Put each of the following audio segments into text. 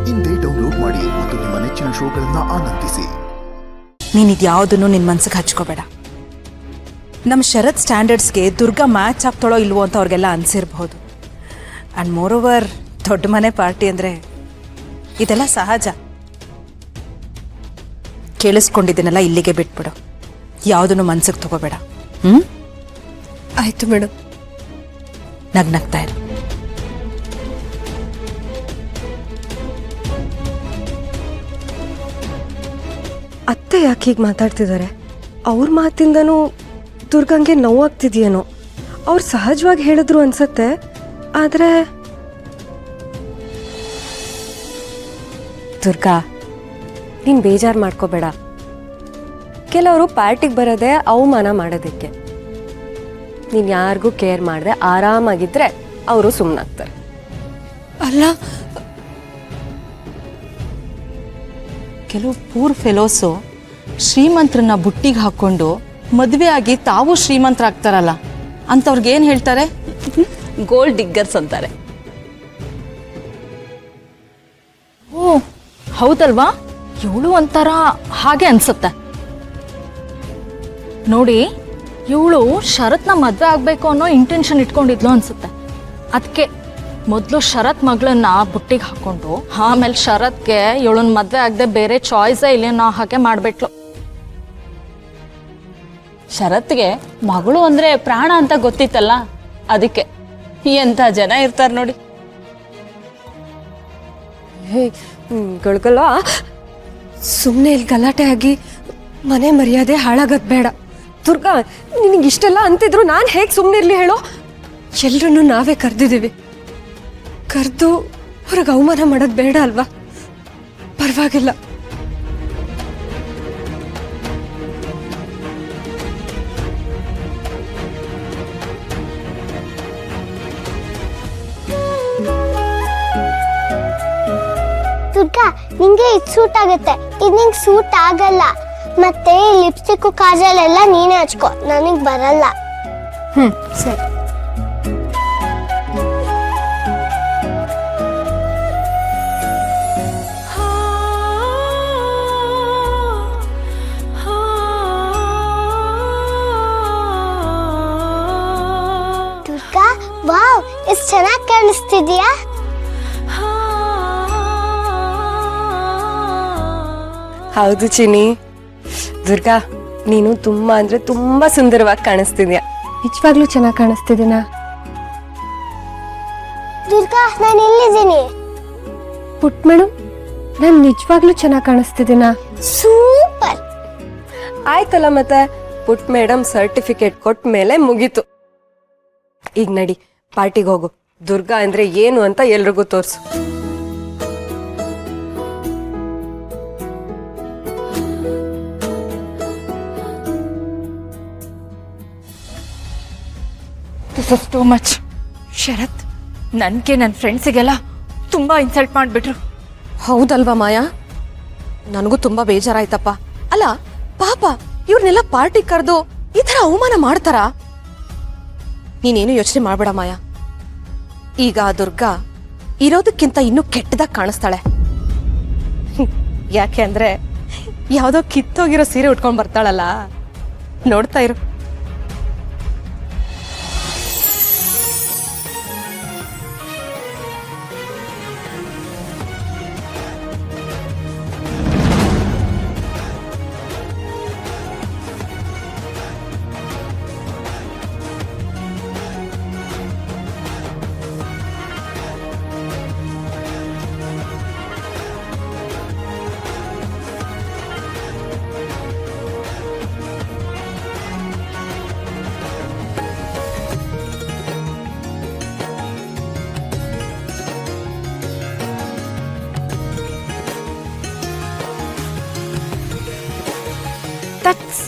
ಇಂದೇ ಡೌನ್ಲೋಡ್ ಮಾಡಿ ಮತ್ತು ನಿಮ್ಮ ನೆಚ್ಚಿನ ಶೋಗಳನ್ನ ಆನಂದಿಸಿ. ನೀನಿದ್ಯಾವುದನ್ನು ನಿನ್ನ ಮನ್ಸಿಗೆ ಹಚ್ಕೋಬೇಡ. ನಮ್ಮ ಶರತ್ ಸ್ಟ್ಯಾಂಡರ್ಡ್ಸ್ಗೆ ದುರ್ಗಾ ಮ್ಯಾಚ್ ಆಗ್ತಾಳೋ ಇಲ್ವೋ ಅಂತ ಅವ್ರಿಗೆಲ್ಲ ಅನಿಸಿರ್ಬಹುದು. ಆ್ಯಂಡ್ ಮೋರ್ ಓವರ್ ದೊಡ್ಡ ಮನೆ ಪಾರ್ಟಿ ಅಂದರೆ ಇದೆಲ್ಲ ಸಹಜ. ಕೇಳಿಸ್ಕೊಂಡಿದ್ದೀನಲ್ಲ, ಇಲ್ಲಿಗೆ ಬಿಟ್ಬಿಡು. ಯಾವುದನ್ನು ಮನ್ಸಿಗೆ ತಗೋಬೇಡ. ಆಯ್ತು ಮೇಡಮ್. ನಗ್ನಗ್ತಾ ಇರು. ಅತ್ತೆ ಯಾಕೆ ಹೀಗೆ ಮಾತಾಡ್ತಿದ್ದಾರೆ? ಅವ್ರ ಮಾತಿಂದನೂ ದುರ್ಗಂಗೆ ನೋವಾಗ್ತಿದೆಯೇನೋ. ಅವ್ರು ಸಹಜವಾಗಿ ಹೇಳಿದ್ರು ಅನ್ಸತ್ತೆ. ಆದರೆ ದುರ್ಗಾ, ನೀನು ಬೇಜಾರು ಮಾಡ್ಕೋಬೇಡ. ಕೆಲವರು ಪಾರ್ಟಿಗೆ ಬರೋದೇ ಅವಮಾನ ಮಾಡೋದಕ್ಕೆ. ನೀನು ಯಾರಿಗೂ ಕೇರ್ ಮಾಡದೆ ಆರಾಮಾಗಿದ್ದರೆ ಅವರು ಸುಮ್ಮನಾಗ್ತಾರೆ. ಅಲ್ಲ, ಕೆಲವು ಪೂರ್ ಫೆಲೋಸು ಶ್ರೀಮಂತರನ್ನ ಬುಟ್ಟಿಗೆ ಹಾಕ್ಕೊಂಡು ಮದುವೆ ಆಗಿ ತಾವು ಶ್ರೀಮಂತರಾಗ್ತಾರಲ್ಲ, ಅಂಥವ್ರಿಗೆ ಏನು ಹೇಳ್ತಾರೆ? ಗೋಲ್ಡ್ ಡಿಗ್ಗರ್ಸ್ ಅಂತಾರೆ. ಓ ಹೌದಲ್ವಾ? ಇವಳು ಒಂಥರ ಹಾಗೆ ಅನ್ಸುತ್ತೆ ನೋಡಿ. ಇವಳು ಶರತ್ನ ಮದುವೆ ಆಗಬೇಕು ಅನ್ನೋ ಇಂಟೆನ್ಷನ್ ಇಟ್ಕೊಂಡಿದ್ಲು ಅನ್ಸುತ್ತೆ. ಅದಕ್ಕೆ ಮೊದಲು ಶರತ್ ಮಗಳನ್ನ ಬುಟ್ಟಿಗೆ ಹಾಕ್ಕೊಂಡು ಆಮೇಲೆ ಶರತ್ಗೆ ಇವಳನ್ನ ಮದುವೆ ಆಗದೆ ಬೇರೆ ಚಾಯ್ಸೇ ಇಲ್ಲ ಅನ್ನೋ ಹಾಗೆ ಮಾಡಿಬಿಟ್ಲು. ಶರತ್ಗೆ ಮಗಳು ಅಂದ್ರೆ ಪ್ರಾಣ ಅಂತ ಗೊತ್ತಿತ್ತಲ್ಲ, ಅದಕ್ಕೆ. ಎಂಥ ಜನ ಇರ್ತಾರೆ ನೋಡಿ. ಗಳ್ಗಲ್ಲ, ಸುಮ್ಮನೆ ಇಲ್ಲಿ ಗಲಾಟೆ ಆಗಿ ಮನೆ ಮರ್ಯಾದೆ ಹಾಳಾಗದ್ ಬೇಡ. ದುರ್ಗಾ, ನಿನಗಿಷ್ಟೆಲ್ಲ ಅಂತಿದ್ರು ನಾನು ಹೇಗೆ ಸುಮ್ಮನಿರ್ಲಿ ಹೇಳೋ? ಎಲ್ರನ್ನೂ ನಾವೇ ಕರೆದಿದ್ದೀವಿ. ಕರೆದು ಹೊರಗೆ ಅವಮಾನ ಮಾಡೋದು ಬೇಡ ಅಲ್ವಾ? ಪರವಾಗಿಲ್ಲ. ದುರ್ಗಾ, ನಿಂಗೆ ಇದು ಸೂಟ್ ಆಗುತ್ತೆ, ಇದು ನಿಂಗೆ ಸೂಟ್ ಆಗಲ್ಲ. ಮತ್ತೆ ಈ ಲಿಪ್ಸ್ಟಿಕ್ ಕಾಜಲ್ ಎಲ್ಲ ನೀನೇ ಹಚ್ಕೋ, ನನಗೆ ಬರಲ್ಲ. ಸರಿ. ದುರ್ಗಾ, ವಾವ್, ಎಷ್ಟು ಚೆನ್ನಾಗಿ ಕಾಣಿಸ್ತಿದ್ಯಾ. ಹೌದು ಚಿನಿ. ದುರ್ಗಾ, ನೀನು ತುಂಬಾ ಅಂದ್ರೆ ತುಂಬಾ ಸುಂದರವಾಗಿ ಕಾಣಿಸ್ತಿದ್ಯಾ. ನಿಜವಾಗ್ಲೂ ಚೆನ್ನಾಗಿ ಕಾಣಿಸ್ತಿದ್ದೀನಾ? ದುರ್ಗಾ, ನಾನು ಇಲ್ಲಿದ್ದೀನಿ. ಪುಟ್ ಮೇಡಮ್, ನಾನು ನಿಜವಾಗ್ಲೂ ಚೆನ್ನಾಗಿ ಕಾಣಿಸ್ತಿದ್ದೀನಾ? ಸೂಪರ್. ಆಯ್ತಲ್ಲ, ಮತ್ತೆ ಪುಟ್ ಮೇಡಮ್ ಸರ್ಟಿಫಿಕೇಟ್ ಕೊಟ್ಟ ಮೇಲೆ ಮುಗೀತು. ಈಗ ನಡಿ, ಪಾರ್ಟಿಗೆ ಹೋಗು. ದುರ್ಗಾ ಅಂದ್ರೆ ಏನು ಅಂತ ಎಲ್ರಿಗೂ ತೋರ್ಸು. This is too much. Sharath ನನಗೆ ನನ್ನ ಫ್ರೆಂಡ್ಸಿಗೆಲ್ಲ ತುಂಬ ಇನ್ಸಲ್ಟ್ ಮಾಡಿಬಿಟ್ರು. ಹೌದಲ್ವಾ ಮಾಯಾ? ನನಗೂ ತುಂಬಾ ಬೇಜಾರಾಯ್ತಪ್ಪ. ಅಲ್ಲ ಪಾಪ, ಇವ್ರನ್ನೆಲ್ಲ ಪಾರ್ಟಿ ಕರೆದು ಈ ಥರ ಅವಮಾನ ಮಾಡ್ತಾರಾ? ನೀನೇನು ಯೋಚನೆ ಮಾಡಬೇಡ ಮಾಯಾ. ಈಗ ದುರ್ಗಾ ಇರೋದಕ್ಕಿಂತ ಇನ್ನೂ ಕೆಟ್ಟದಾಗಿ ಕಾಣಿಸ್ತಾಳೆ. ಯಾಕೆ ಅಂದ್ರೆ ಯಾವುದೋ ಕಿತ್ತೋಗಿರೋ ಸೀರೆ ಉಟ್ಕೊಂಡು ಬರ್ತಾಳಲ್ಲ, ನೋಡ್ತಾ ಇರು. ದಟ್ಸ್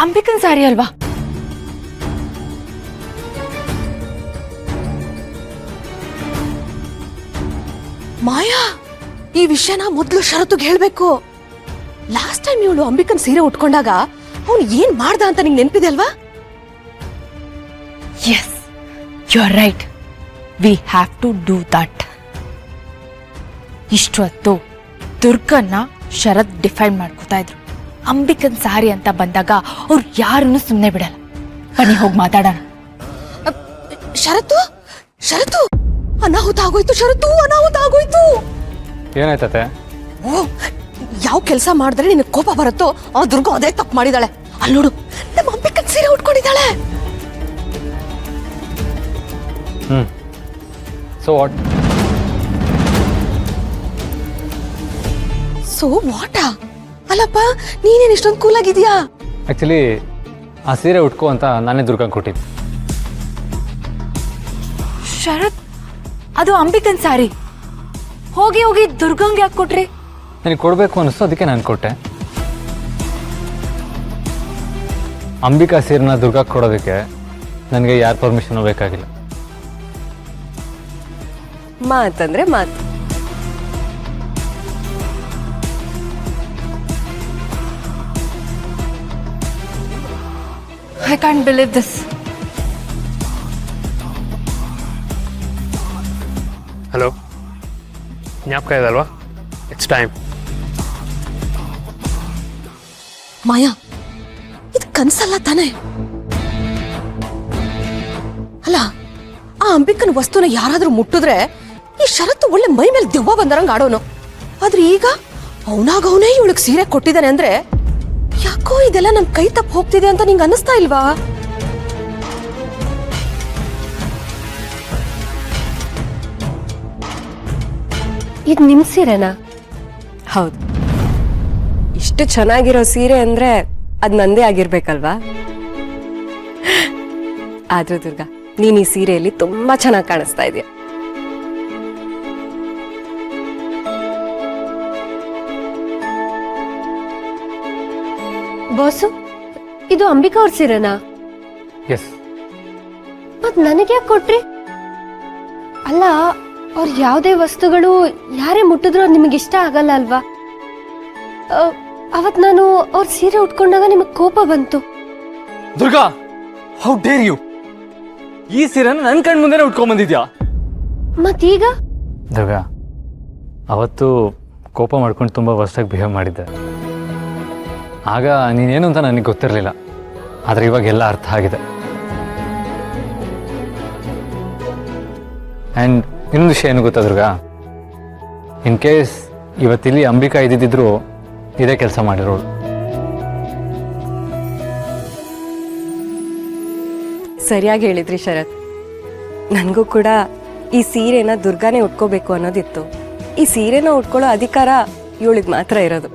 ಅಂಬಿಕನ್ ಸಾರಿ ಅಲ್ವಾ? ಮಾಯಾ, ಈ ವಿಷಯನ ಮೊದಲು ಶರತ್ಗೆ ಹೇಳ್ಬೇಕು. ಲಾಸ್ಟ್ ಟೈಮ್ ಇವಳು ಅಂಬಿಕನ್ ಸೀರೆ ಉಟ್ಕೊಂಡಾಗ ಅವನು ಏನ್ ಮಾಡ್ದ ಅಂತ ನಿಂಗೆ ನೆನಪಿದೆ ಅಲ್ವಾ? Yes, you're right. We have to do that. ಇಷ್ಟೊತ್ತು ದುರ್ಗನ್ನ ಶರತ್ ಡಿಫೈನ್ ಮಾಡ್ಕೋತಾ ಇದ್ರು. ಅಂಬಿಕನ್ ಸಾರಿ ಅಂತ ಬಂದಾಗ ಅವ್ರು ಯಾರನ್ನು ಸುಮ್ಮನೆ ಬಿಡಲ್ಲ. ಬನ್ನಿ ಹೋಗಿ ಮಾತಾಡೋಣ. ಶರತ್ತು ಶರತ್ತು ಅನಾಹುತ ಆಗೋಯ್ತು, ಶರತ್ತು ಅನಾಹುತ ಆಗೋಯ್ತು. ಏನಾಯ್ತತೆ? ಓ, ಯಾವ ಕೆಲಸ ಮಾಡಿದ್ರೆ ನಿನಗೆ ಕೋಪ ಬರುತ್ತೋ ಆ ದುರ್ಗ ಅದೇ ತಪ್ಪು ಮಾಡಿದಾಳೆ. ಅಲ್ಲಿ ನೋಡು, ನಮ್ಮ ಅಂಬಿಕನ್ ಸೀರೆ ಉಟ್ಕೊಂಡಿದ್ದಾಳೆ. So what? So what? ಅಲ್ಲಪ್ಪ, ನೀನೇನು ಇಷ್ಟೊಂದು ಕೂಲ್ ಆಗಿದ್ಯಾ? ಆ್ಯಕ್ಚುಲಿ ಆ ಸೀರೆ ಉಟ್ಕೋ ಅಂತ ನಾನೇ ದುರ್ಗಂಗೆ ಕೊಟ್ಟಿದ್ದೆ. ಶರತ್, ಅದು ಅಂಬಿಕನ್ ಸಾರಿ. ಹೋಗಿ ಹೋಗಿ ದುರ್ಗಂಗೆ ಯಾಕೆ ಕೊಟ್ರಿ? ನನಗೆ ಕೊಡಬೇಕು ಅನ್ನಿಸ್ತು, ಅದಕ್ಕೆ ನಾನು ಕೊಟ್ಟೆ. ಅಂಬಿಕಾ ಸೀರೆನ ದುರ್ಗಕ್ಕೆ ಕೊಡೋದಕ್ಕೆ ನನಗೆ ಯಾರ ಪರ್ಮಿಷನ್ ಬೇಕಾಗಿಲ್ಲ. ಮಾತಂದ್ರೆ ಮಾತು. I can't believe this. Hello, ಜ್ಞಾಪಕ ಇದಲ್ವಾ? It's time. ಮಾಯಾ, ಇದು ಕನ್ಸಲ್ಲ ತಾನೆ? ಅಲ್ಲ, ಆ ಅಂಬಿಕನ್ ವಸ್ತುನ ಯಾರಾದ್ರೂ ಮುಟ್ಟಿದ್ರೆ ಈ ಶರತ್ತು ಒಳ್ಳೆ ಮೈ ಮೇಲೆ ದೆವ್ವ ಬಂದರಂಗ್ ಆಡೋನು. ಆದ್ರೆ ಈಗ ಅವನಾಗವನೇ ಇವಳಿಗೆ ಸೀರೆ ಕೊಟ್ಟಿದ್ದಾನೆ ಅಂದ್ರೆ ಯಾಕೋ ಇದೆಲ್ಲ ನಮ್ ಕೈ ತಪ್ಪು ಹೋಗ್ತಿದೆ ಅಂತ ನಿಂಗೆ ಅನ್ನಿಸ್ತಾ ಇಲ್ವಾ? ಇದು ನಿಮ್ ಸೀರೆನಾ? ಹೌದು. ಇಷ್ಟು ಚೆನ್ನಾಗಿರೋ ಸೀರೆ ಅಂದ್ರೆ ಅದ್ ನಂದೇ ಆಗಿರ್ಬೇಕಲ್ವಾ? ಆದ್ರೂ ದುರ್ಗಾ, ನೀನ್ ಈ ಸೀರೆಯಲ್ಲಿ ತುಂಬಾ ಚೆನ್ನಾಗಿ ಕಾಣಿಸ್ತಾ ಇದೀಯ. ಬಾಸು, ಇದು ಅಂಬಿಕಾ ಅವ್ರ ಸೀರೆನಾ? ಎಸ್. ಮತ್ ನನಗೆ ಯಾಕೆ ಕೊಟ್ರಿ? ಅಲ್ಲ, ಅವ್ರ ಯಾವುದೇ ವಸ್ತುಗಳು ಯಾರೇ ಮುಟ್ಟಿದ್ರು ಅದು ನಿಮಗೆ ಇಷ್ಟ ಆಗಲ್ಲ ಅಲ್ವಾ? ಅವತ್ ನಾನು ಅವ್ರ ಸೀರೆ ಉಟ್ಕೊಂಡಾಗ ನಿಮಗೆ ಕೋಪ ಬಂತು. Durga, how dare you! ಈ ಸೀರೆನ ನನ್ನ ಕಣ್ ಮುಂದೆನೇ ಉಟ್ಕೊಂಡ್ಬಂದಿದ್ಯಾ? ಮತ್ತೀಗ? ದುರ್ಗಾ, ಅವತ್ತು ಕೋಪ ಮಾಡ್ಕೊಂಡು ತುಂಬ ವರ್ಸ್ಟಾಗಿ ಬಿಹೇವ್ ಮಾಡಿದ್ದೆ. ಆಗ ನೀನೇನು ಅಂತ ನನಗೆ ಗೊತ್ತಿರಲಿಲ್ಲ, ಆದರೆ ಇವಾಗ ಎಲ್ಲ ಅರ್ಥ ಆಗಿದೆ. ಆ್ಯಂಡ್ ಇನ್ನೊಂದು ವಿಷಯ ಏನು ಗೊತ್ತಾ ದುರ್ಗಾ, ಇನ್ ಕೇಸ್ ಇವತ್ತಿಲ್ಲಿ ಅಂಬಿಕಾ ಇದ್ದಿದ್ರು ಇದೇ ಕೆಲಸ ಮಾಡಿರೋಳು. ಸರಿಯಾಗಿ ಹೇಳಿದ್ರಿ ಶರತ್. ನನಗೂ ಕೂಡ ಈ ಸೀರೆನ ದುರ್ಗಾನೇ ಉಟ್ಕೋಬೇಕು ಅನ್ನೋದಿತ್ತು. ಈ ಸೀರೆನ ಉಟ್ಕೊಳ್ಳೋ ಅಧಿಕಾರ ಇವಳಿಗೆ ಮಾತ್ರ ಇರೋದು.